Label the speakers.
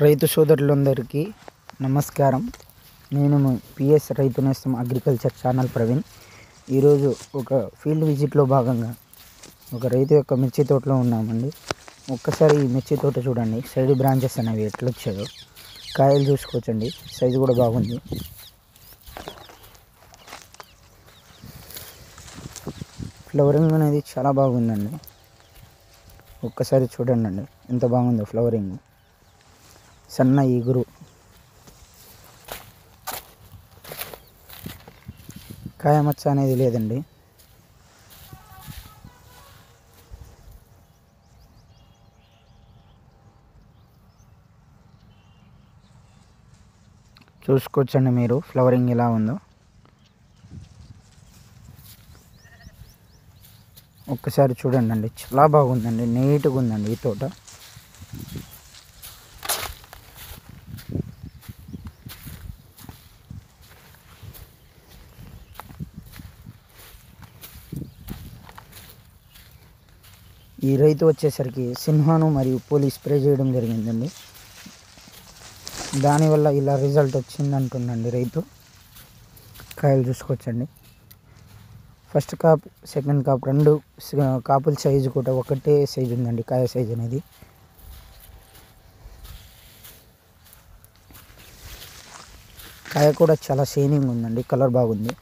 Speaker 1: రైతు సోదరులందరికీ నమస్కారం. నేను పిఎస్ రైతు నేస్తం అగ్రికల్చర్ ఛానల్ ప్రవీణ్. ఈరోజు ఒక ఫీల్డ్ విజిట్లో భాగంగా ఒక రైతు యొక్క మిర్చి తోటలో ఉన్నామండి. ఒక్కసారి ఈ మిర్చి తోట చూడండి, సైడ్ బ్రాంచెస్ అనేవి ఎట్లా వచ్చాయో. కాయలు చూసుకోవచ్చండి, సైజు కూడా బాగుంది. ఫ్లవరింగ్ అనేది చాలా బాగుందండి. ఒక్కసారి చూడండి అండి, ఎంత బాగుందో ఫ్లవరింగ్. సన్న ఈగురు, కాయమచ్చ అనేది లేదండి. చూసుకోవచ్చండి మీరు ఫ్లవరింగ్ ఎలా ఉందో. ఒక్కసారి చూడండి అండి, చాలా బాగుందండి, నీట్గా ఉందండి ఈ తోట. ఈ రైతు వచ్చేసరికి సింహాను మరియు పోలీస్ స్ప్రే చేయడం జరిగిందండి. దానివల్ల ఇలా రిజల్ట్ వచ్చింది అంటుండండి రైతు. కాయలు చూసుకోవచ్చండి, ఫస్ట్ కాప్ సెకండ్ కాప్ రెండు కాపుల సైజు కూడా ఒకటే సైజు ఉందండి. కాయ సైజు అనేది కాయ కూడా చాలా షైనింగ్ ఉందండి, కలర్ బాగుంది.